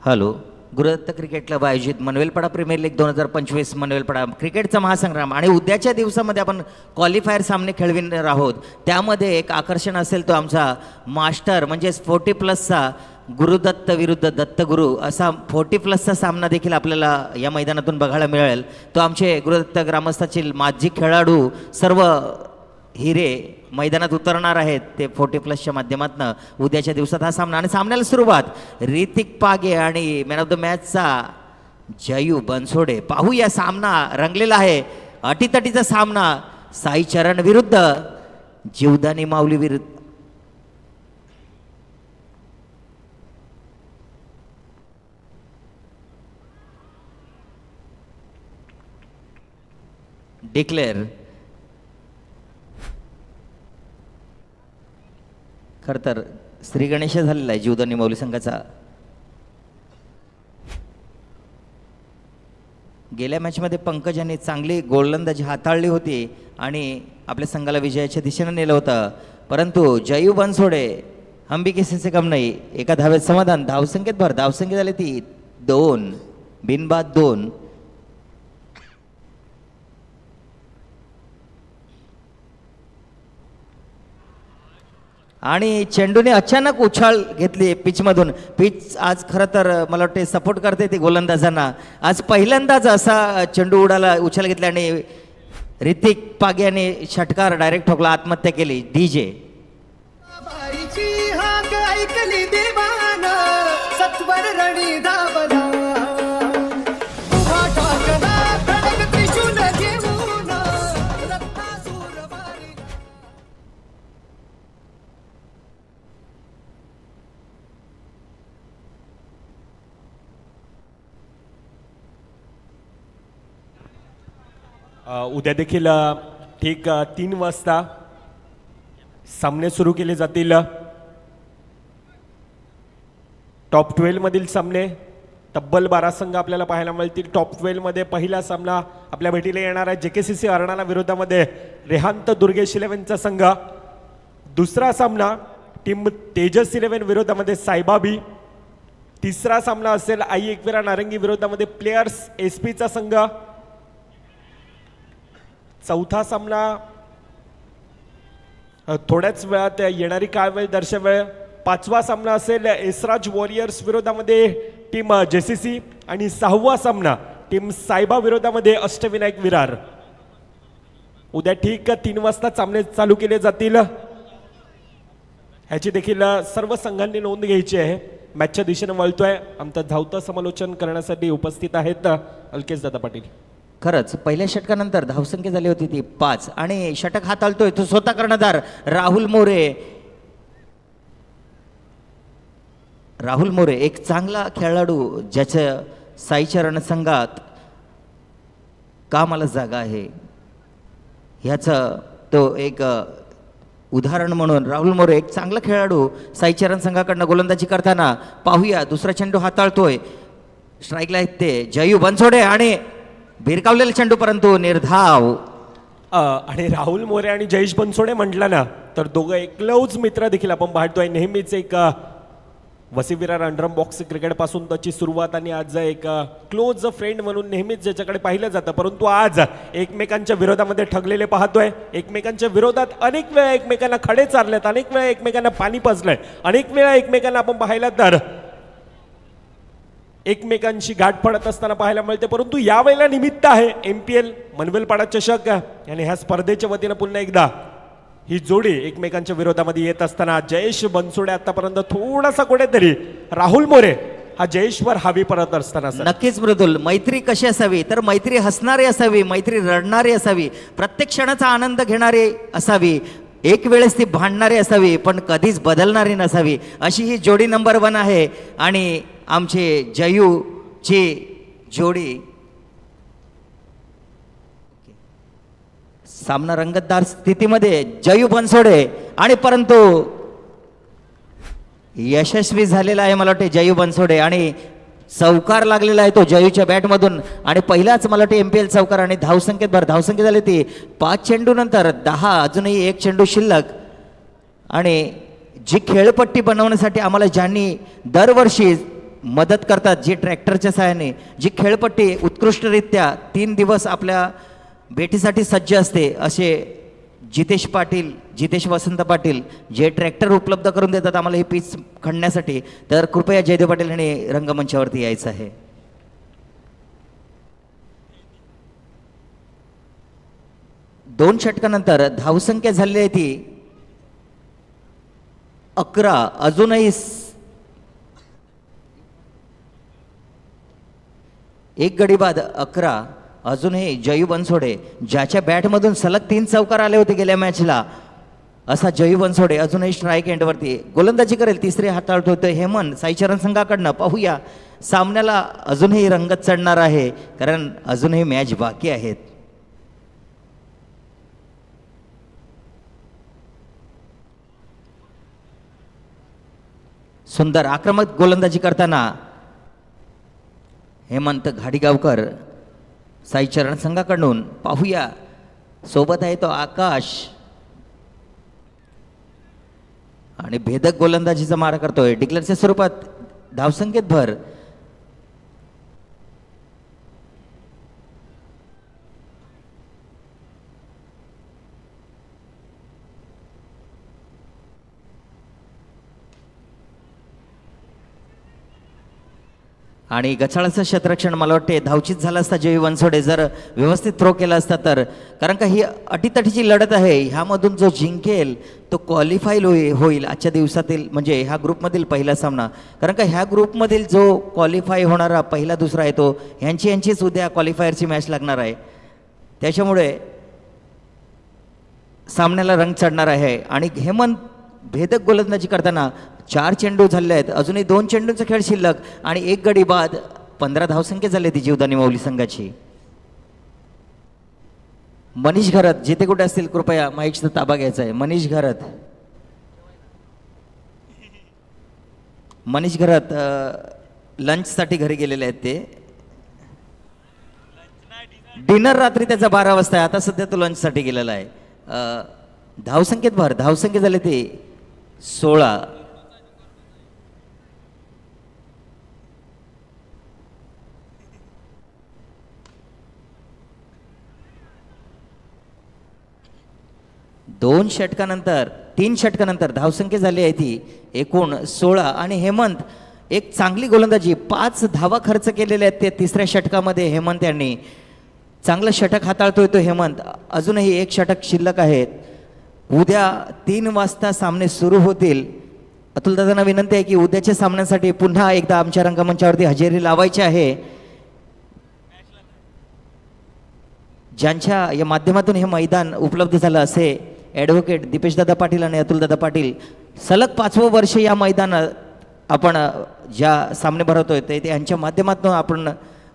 Hello. Guru Dutt cricket club आयोजित मनवेलपाडा premier league 2025 मनवेलपाडा क्रिकेटचा महासंग्राम आणि उद्याच्या दिवसामध्ये आपण क्वालिफायर सामने खेळविणार आहोत. त्यामध्ये एक आकर्षण असेल तो आमचा मास्टर म्हणजेच 40+ गुरुदत्त विरुद्ध दत्तगुरू असा 40+ सामना देखील आपल्याला या मैदानातून बघायला मिळेल. तो आमचे गुरुदत्त ग्रामस्थातील माजी खेळाडू सर्व हिरे मैदानात उतरणार आहेत ते 40+ माध्यमातून उद्याच्या दिवसात हा सामना. आणि सामन्याला सुरुवात ऋतिक पागे आणि मॅन ऑफ द मॅचचा जयू बनसोडे. पाहूया सामना रंगलेला आहे. अटीतटीचा सामना. साई चरण विरुद्ध जीवदानी माऊली विरुद्ध डिक्लेअर. खरं तर श्री गणेश झालेला आहे जीवदानी माऊली संघाचा. गेल्या मॅचमध्ये पंकज यांनी चांगली गोलंदाजी हाताळली होती आणि आपल्या संघाला विजयाच्या दिशेने नेलं होतं. परंतु जयू बनसोडे हम भी किसी से कम नाही. एका धावेत समाधान. धावसंख्येत भर. धावसंख्या झाली ती 2 बिनबाद 2. आणि चेंडूने अचानक उछाळ घेतली पिचमधून. पिच आज खरं तर मला वाटते सपोर्ट करते ती गोलंदाजांना. आज पहिल्यांदाच असा चेंडू उडाला उछाळ घेतला आणि ऋतिक पागे याने षटकार डायरेक्ट ठोकला. आत्महत्या केली. डीजे उद्या देखील ठीक 3 वाजता सामने सुरू केले जातील. टॉप 12 मधील सामने तब्बल 12 संघ आपल्याला पाहायला मिळतील. टॉप 12 मध्ये पहिला सामना आपल्या भेटीला येणार आहे JKCC अर्णाला विरोधामध्ये रेहांत दुर्गेश 11चा संघ. दुसरा सामना टीम तेजस 11 विरोधामध्ये साईबाबी. तिसरा सामना असेल आई एकविरा नारंगी विरोधामध्ये प्लेयर्स SP चा संघ. चौथा सामना थोड्याच वेळात येणारी काळ वेळ दर्शवेल. पाचवा सामना असेल एसराज वॉरियर्स विरोधामध्ये टीम JCC आणि 6वा सामना टीम साईबा विरोधामध्ये अष्टविनायक विरार. उद्या ठीक 3 वाजता सामने चालू केले जातील. ह्याची देखील सर्व संघांनी नोंद घ्यायची आहे. मॅचच्या दिशेने वळतोय. आमचं धावतं समालोचन करण्यासाठी उपस्थित आहेत अलकेश दादा पाटील. खरंच पहिल्या षटकानंतर धावसंख्या झाली होती ती 5 आणि षटक हाताळतोय तो स्वतः कर्णधार राहुल मोरे. राहुल मोरे एक चांगला खेळाडू ज्याच्या साईचरण संघात कामाला जागा आहे ह्याचं तो एक उदाहरण म्हणून राहुल मोरे एक चांगला खेळाडू साईचरण संघाकडनं गोलंदाजी करताना पाहूया. दुसरा चेंडू हाताळतोय. स्ट्राईकला आहेत ते जयू बनसोडे आणि भिरकावलेला चेंडू परंतु निर्धाव. आणि राहुल मोरे आणि जयेश बनसोडे म्हटलं ना तर दोघं एक क्लोज मित्र देखील आपण पाहतोय. नेहमीच एक वसीविरार अंडरम बॉक्स क्रिकेट पासून त्याची सुरुवात आणि आज एक क्लोज फ्रेंड म्हणून नेहमीच ज्याच्याकडे पाहिलं जातं. परंतु आज एकमेकांच्या विरोधामध्ये ठगलेले पाहतोय. एकमेकांच्या विरोधात अनेक वेळा एकमेकांना खडे चारलेत. अनेक वेळा एकमेकांना पाणी पाजलंय. अनेक वेळा एकमेकांना आपण पाहिलं तर एकमेकांशी गाठ पडत असताना पाहायला मिळते. परंतु यावेळेला निमित्त आहे MPL मनवेलपाडा चषक आणि ह्या स्पर्धेच्या वतीनं पुन्हा एकदा ही जोडी एकमेकांच्या विरोधामध्ये येत असताना जयेश बनसोडे आतापर्यंत थोडासा कुठेतरी राहुल मोरे हा जयेशवर हावी परत असताना. नक्कीच मृदुल. मैत्री कशी असावी तर मैत्री हसणारी असावी. मैत्री रडणारी असावी. प्रत्येक क्षणाचा आनंद घेणारी असावी. एक वेळेस ती भांडणारी असावी पण कधीच बदलणारी नसावी. अशी ही जोडी नंबर 1 आहे. आणि आमचे जयूची जोडी. सामना रंगतदार स्थितीमध्ये जयू बनसोडे आणि परंतु यशस्वी झालेला आहे मला वाटते जयू बनसोडे आणि चौकार लागलेला आहे तो जयूच्या बॅटमधून. आणि पहिलाच मला वाटते MPL चौकार आणि धावसंख्येत भर. धावसंख्या झाली ती 5 चेंडू नंतर 10. अजूनही 1 चेंडू शिल्लक. आणि जी खेळपट्टी बनवण्यासाठी आम्हाला ज्यांनी दरवर्षी मदत करतात, जे ट्रॅक्टरच्या सहाय्याने जी खेळपट्टी उत्कृष्टरित्या 3 दिवस आपल्या भेटीसाठी सज्ज असते, असे जितेश वसंत पाटील जे ट्रॅक्टर उपलब्ध करून देतात आम्हाला ही पीच खणण्यासाठी, तर कृपया जयदेव पाटील यांनी रंगमंचावरती यायचं आहे. दोन षटकानंतर धावसंख्या झालेली आहे ती 11. अजूनही एक गडी बाद 11. अजूनही जयू बनसोडे ज्याच्या बॅटमधून सलग 3 चौकार आले होते गेल्या मॅचला, असा जयू बनसोडे अजूनही स्ट्राईक एंडवरती गोलंदाजी करेल. तिसरे हाताळत होते हेमंत साईचरण संघाकडनं. पाहूया सामन्याला अजूनही रंगत चढणार आहे, कारण अजूनही मॅच बाकी आहेत. सुंदर आक्रमक गोलंदाजी करताना हेमंत घाडीगावकर साईचरण संघाकडून. पाहूया सोबत आहे तो आकाश, आणि भेदक गोलंदाजीचा मारा करतोय. डिक्लेअरच्या स्वरूपात धावसंख्येत भर. आणि गचाळाचं क्षेत्ररक्षण मला वाटते धावचीत झालं असता जयू बनसोडे जर व्यवस्थित थ्रो केला असता तर, कारण का ही अटीतटीची लढत आहे. ह्यामधून जो जिंकेल तो क्वालिफाय होईल आजच्या दिवसातील, म्हणजे ह्या ग्रुपमधील पहिला सामना. कारण का ह्या ग्रुपमधील जो क्वालिफाय होणारा पहिला दुसरा आहे तो यांचीच उद्या क्वालिफायरची मॅच लागणार आहे. त्याच्यामुळे सामन्याला रंग चढणार आहे. आणि हेमंत भेदक गोलंदाजी करताना 4 चेंडू झाले आहेत, अजूनही 2 चेंडूंचा खेळ शिल्लक आणि 1 गडी बाद. 15 धावसंख्या झाली ती जीवदानी माऊली संघाची. मनीष घरत जिथे कुठे असतील कृपया माईकचा ताबा घ्यायचा आहे. मनीष घरत लंचसाठी घरी गेलेले आहेत. ते डिनर रात्री त्याचा 12 वाजता आहे, आता सध्या तो लंचसाठी गेलेला आहे. धावसंख्येत भर. धावसंख्या झाले ते 16. दोन षटकानंतर 3 षटकानंतर धावसंख्या झाली आहे ती एकूण 16. आणि हेमंत एक चांगली गोलंदाजी, 5 धावा खर्च केलेल्या आहेत ते तिसऱ्या षटकामध्ये. हेमंत यांनी चांगलं षटक हाताळतोय तो हेमंत. अजूनही 1 षटक शिल्लक आहेत. उद्या 3 वाजता सामने सुरू होतील. अतुलदादांना विनंती आहे की उद्याच्या सामन्यासाठी पुन्हा एकदा आमच्या रंगमंचावरती हजेरी लावायची आहे. ज्यांच्या या माध्यमातून हे मैदान उपलब्ध झालं असे ॲडव्होकेट दीपेशदादा पाटील आणि अतुलदादा पाटील, सलग 5वं वर्ष या मैदानात आपण ज्या सामने भरवतोय ते यांच्या माध्यमातून आपण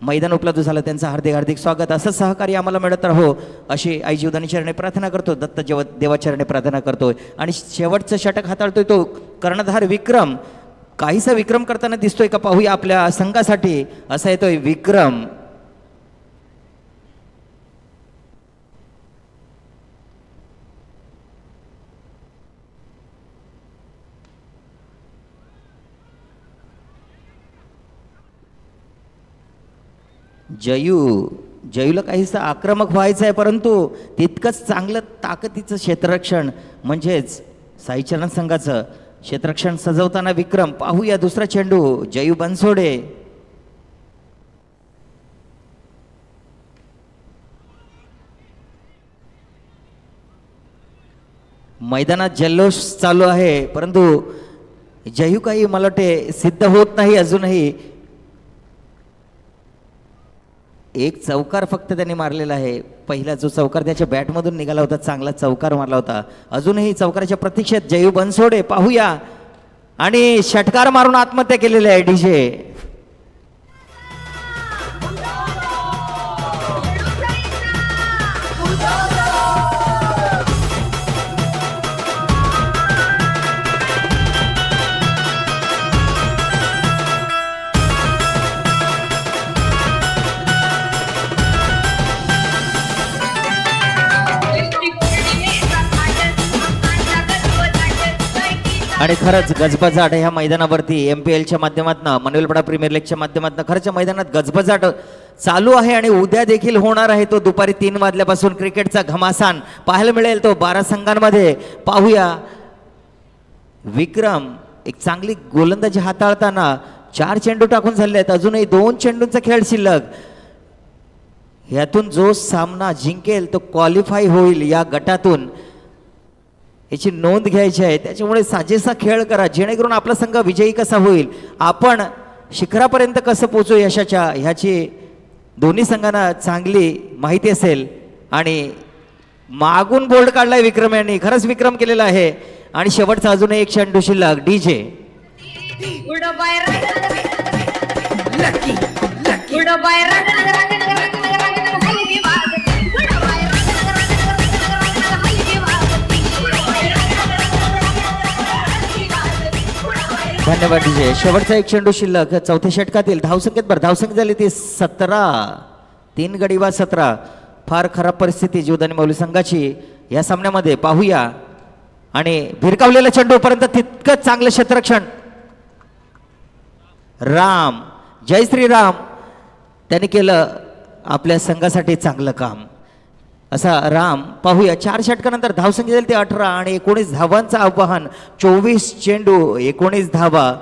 मैदान उपलब्ध झालं. त्यांचं हार्दिक हार्दिक स्वागत. असं सहकार्य आम्हाला मिळत राहो अशी आई जीवदानी चरणे प्रार्थना करतो, दत्त देवाचरणे प्रार्थना करतोय. आणि शेवटचं षटक हाताळतोय तो कर्णधार विक्रम. काहीसा विक्रम करताना दिसतोय का पाहूया आपल्या संघासाठी. असा येतोय विक्रम. जयूला काहीसं आक्रमक व्हायचं आहे, परंतु तितकंच चांगलं ताकदीचं क्षेत्ररक्षण म्हणजेच साईचरण संघाचं क्षेत्ररक्षण सजवताना विक्रम. पाहूया दुसरा चेंडू जयू बनसोडे. मैदानात जल्लोष चालू आहे, परंतु जयू काही मला वाटते सिद्ध होत नाही अजूनही. 1 चौकार फक्त त्यांनी मारलेला आहे. पहिला जो चौकार त्याच्या बॅटमधून निघाला होता, चांगला चौकार मारला होता. अजूनही चौकाराच्या प्रतीक्षेत जयू बनसोडे. पाहूया. आणि षटकार मारून आत्महत्या केलेली आहे डीजे. आणि खरंच गजबजाट ह्या मैदानावरती MPLच्या माध्यमातून मनवेलपडा प्रीमियर लीगच्या माध्यमातून खरंच मैदानात गजबजाट चालू आहे आणि उद्या देखील होणार आहे तो दुपारी 3 वाजल्यापासून क्रिकेटचा घमासान पाहायला मिळेल तो 12 संघांमध्ये. पाहूया विक्रम एक चांगली गोलंदाजी हाताळताना 4 चेंडू टाकून झाले आहेत, अजूनही 2 चेंडूंचा खेळ शिल्लक. यातून जो सामना जिंकेल तो क्वालिफाय होईल या गटातून, याची नोंद घ्यायची आहे. त्याच्यामुळे साजेसा खेळ करा जेणेकरून आपला संघ विजयी कसा होईल, आपण शिखरापर्यंत कसं पोहोचू यशाच्या, ह्याची दोन्ही संघांना चांगली माहिती असेल. आणि मागून बोल्ड काढलाय विक्रम यांनी, खरंच विक्रम केलेला आहे. आणि शेवटचा अजूनही 1 चेंडू शिल्लक. DJ धन्यवाद DJ. शेवटचा 1 चेंडू शिल्लक चौथ्या षटकातील. धावसंख्येत धावसंख्या झाली ती 17. 3 गडी बाद 17. फार खराब परिस्थिती जीवदानी मौली संघाची या सामन्यामध्ये. पाहूया आणि भिरकावलेला चेंडू पर्यंत तितकंच चांगलं क्षेत्ररक्षण. राम, जय श्रीराम, त्यांनी केलं आपल्या संघासाठी चांगलं काम. असा राम. पाहूया 4 षटकानंतर धावसंख्या झाली ती 18 आणि 19 धावांचं आव्हान. 24 चेंडू 19 धावा.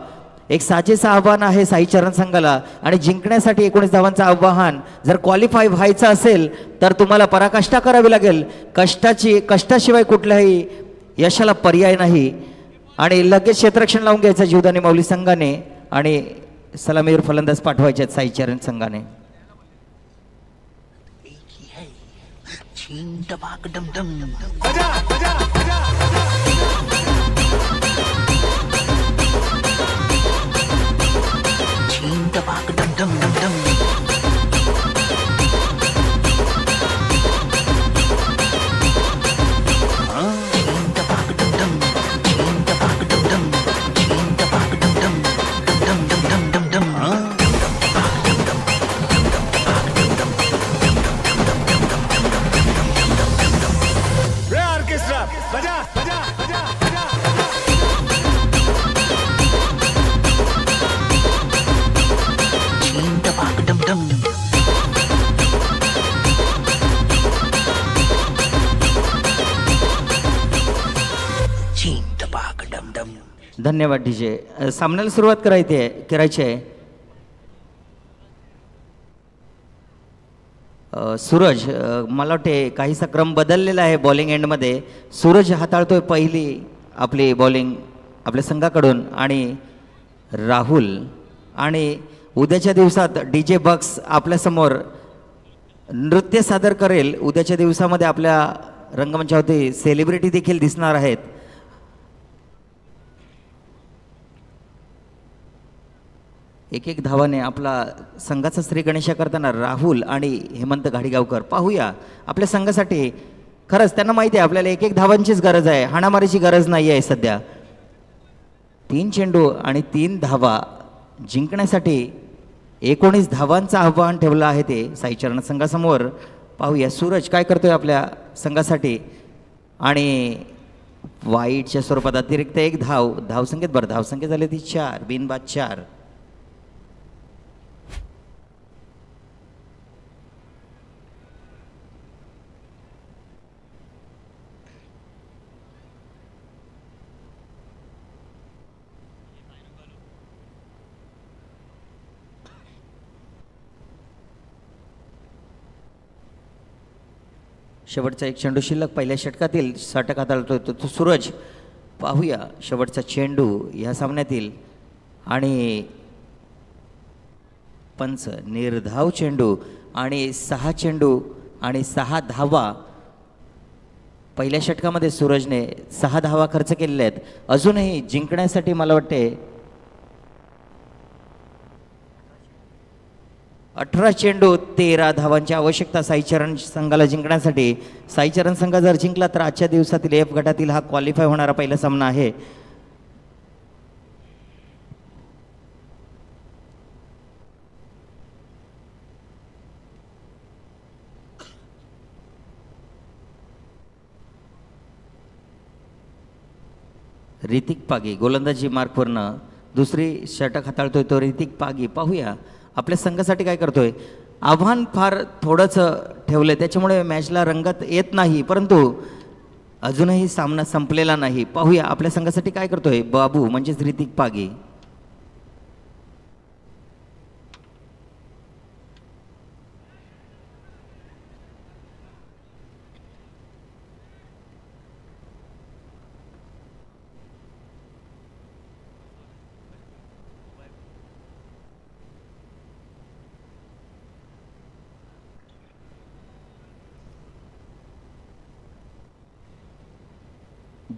एक साजेचं आव्हान आहे साईचरण संघाला आणि जिंकण्यासाठी 19 धावांचं आव्हान. जर क्वालिफाय व्हायचं असेल तर तुम्हाला पराकाष्ठा करावी लागेल. कष्टाशिवाय कुठल्याही यशाला पर्याय नाही. आणि लगेच क्षेत्ररक्षण लावून घ्यायचं जीवदानी मौली संघाने आणि सलामीवर फलंदाज पाठवायचे आहेत साईचरण संघाने. धन्यवाद DJ. सामन्याला सुरुवात करायची आहे. सूरज, मला वाटते काहीसा क्रम बदललेला आहे बॉलिंग एंडमध्ये. सूरज हाताळतोय पहिली आपली बॉलिंग आपल्या संघाकडून आणि राहुल. आणि उद्याच्या दिवसात DJ बक्स आपल्यासमोर नृत्य सादर करेल. उद्याच्या दिवसामध्ये आपल्या रंगमंचावरती सेलिब्रिटी देखील दिसणार आहेत. एक धावाने आपला संघाचा श्री गणेशा करताना राहुल आणि हेमंत घाडीगावकर. पाहूया आपल्या संघासाठी खरंच त्यांना माहिती आहे आपल्याला 1 धावांचीच गरज आहे, हाणामारीची गरज नाही आहे सध्या. 3 चेंडू आणि 3 धावा जिंकण्यासाठी 19 धावांचं आव्हान ठेवलं आहे ते साईचरण संघासमोर. पाहूया सूरज काय करतोय आपल्या संघासाठी. आणि वाईटच्या स्वरूपात अतिरिक्त 1 धावसंख्येत धावसंख्या झाली ती 4 बिनबाद 4. शेवटचा 1 चेंडू शिल्लक पहिल्या षटकातील. षटक हाताळतोय तो सूरज. पाहूया शेवटचा चेंडू ह्या सामन्यातील आणि पंच निर्धाव चेंडू आणि 6 चेंडू आणि 6 धावा. पहिल्या षटकामध्ये सूरजने 6 धावा खर्च केलेल्या आहेत. अजूनही जिंकण्यासाठी मला वाटते 18 चेंडू 13 धावांची आवश्यकता साईचरण संघाला जिंकण्यासाठी. साईचरण संघ जर जिंकला तर आजच्या दिवसातील F गटातील हा क्वालिफाय होणारा पहिला सामना आहे. ऋतिक पागी गोलंदाजी मार्कवरनं दुसरी षटक हाताळतोय तो ऋतिक पागी. पाहूया आपल्या संघासाठी काय करतोय. आव्हान फार थोडंसं ठेवलं आहे त्याच्यामुळे मॅचला रंगत येत नाही, परंतु अजूनही सामना संपलेला नाही. पाहूया आपल्या संघासाठी काय करतोय बाबू म्हणजेच ऋतिक पागी.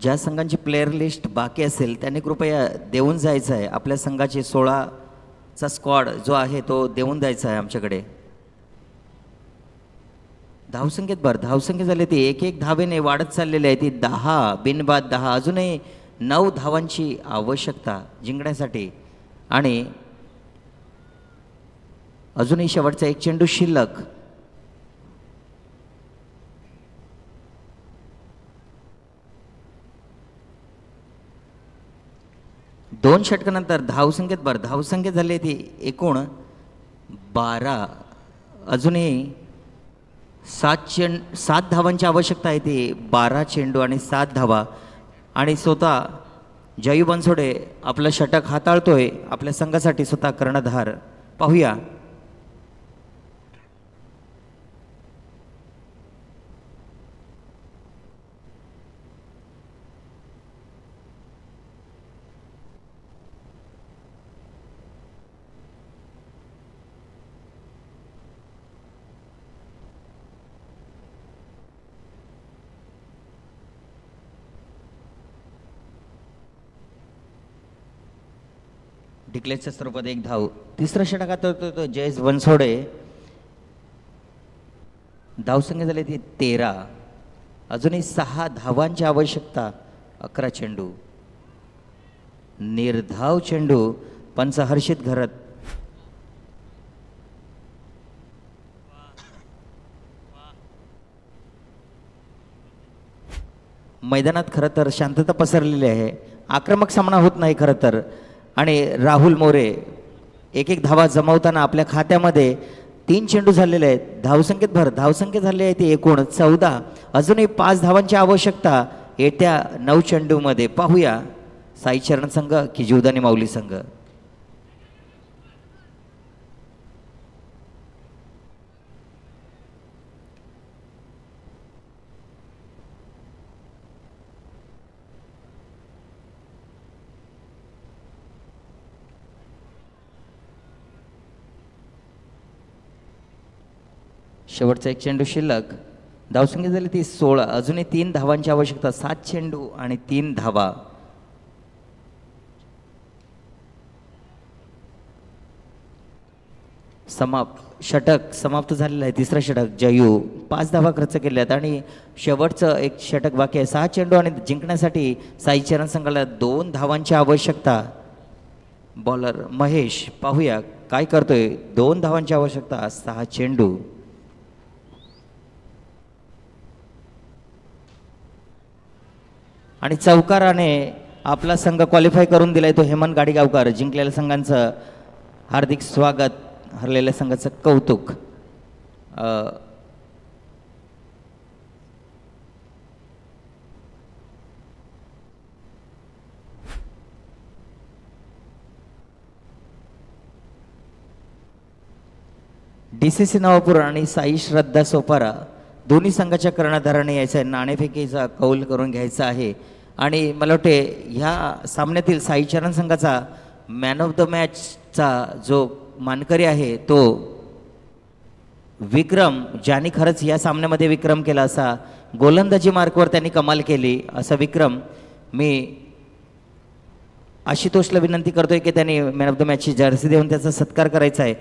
ज्या संघांची प्लेअर लिस्ट बाकी असेल त्यांनी कृपया देऊन जायचं आहे. आपल्या संघाचे 16चा स्क्वॉड जो आहे तो देऊन द्यायचा आहे आमच्याकडे. धावसंख्येत धावसंख्या झाली ती एक धावेने वाढत चाललेली आहे ती 10 बिनबाद 10. अजूनही 9 धावांची आवश्यकता जिंकण्यासाठी आणि अजूनही शेवटचा एक चेंडू शिल्लक. दोन षटकानंतर धावसंख्या झाली आहे ती एकूण 12. अजूनही 7 धावांची आवश्यकता आहे ती 12 चेंडू आणि 7 धावा. आणि स्वतः जयू बनसोडे आपलं षटक हाताळतोय आपल्या संघासाठी स्वतः कर्णधार. पाहूया डिक्लेअरच्या स्वरूपात 1 धाव. तिसरं षटक हाताळतो जयेश बनसोडे. धावसंख्या झाली ती 13. अजूनही 6 धावांची आवश्यकता. 11 चेंडू निर्धाव चेंडू. पंच हर्षित घरत. मैदानात खरं तर शांतता पसरलेली आहे. आक्रमक सामना होत नाही खरं तर. आणि राहुल मोरे एक धावा जमवताना आपल्या खात्यामध्ये 3 चेंडू झालेले आहेत. धावसंख्या झाली आहे ती एकूण 14. अजूनही 5 धावांची आवश्यकता येत्या 9 चेंडूमध्ये. पाहूया साई चरण संघ की जीवदानी माऊली संघ. शेवटचा एक चेंडू शिल्लक. धावसंख्या झाली ती 16. अजूनही 3 धावांची आवश्यकता. 7 चेंडू आणि 3 धावा. षटक समाप्त झालेलं आहे. तिसरं षटक जयू 5 धावा खर्च केल्यात आणि शेवटचं एक षटक बाकी आहे. 6 चेंडू आणि जिंकण्यासाठी साई चरण संघाला 2 धावांची आवश्यकता. बॉलर महेश पाहूया काय करतोय. 2 धावांची आवश्यकता. 6 चेंडू. आणि चौकाराने आपला संघ क्वालिफाय करून दिलाय तो हेमंत गाडीगावकर. जिंकलेल्या संघांचं हार्दिक स्वागत. हरलेल्या संघाचं कौतुक. DCC नवापूर आणि साई श्रद्धा सोपारा दोन्ही संघाच्या कर्णधाराने यायचं आहे. नाणेफेकीचा कौल करून घ्यायचा आहे. आणि मला वाटते ह्या सामन्यातील साई चरण संघाचा मॅन ऑफ द मॅचचा जो मानकरी आहे तो विक्रम, ज्याने खरंच या सामन्यामध्ये विक्रम केला. असा गोलंदाजी मार्कवर त्यांनी कमाल केली असा विक्रम. मी आशुतोषला विनंती करतोय की त्यांनी मॅन ऑफ द मॅचची जर्सी देऊन त्याचा सत्कार करायचा आहे.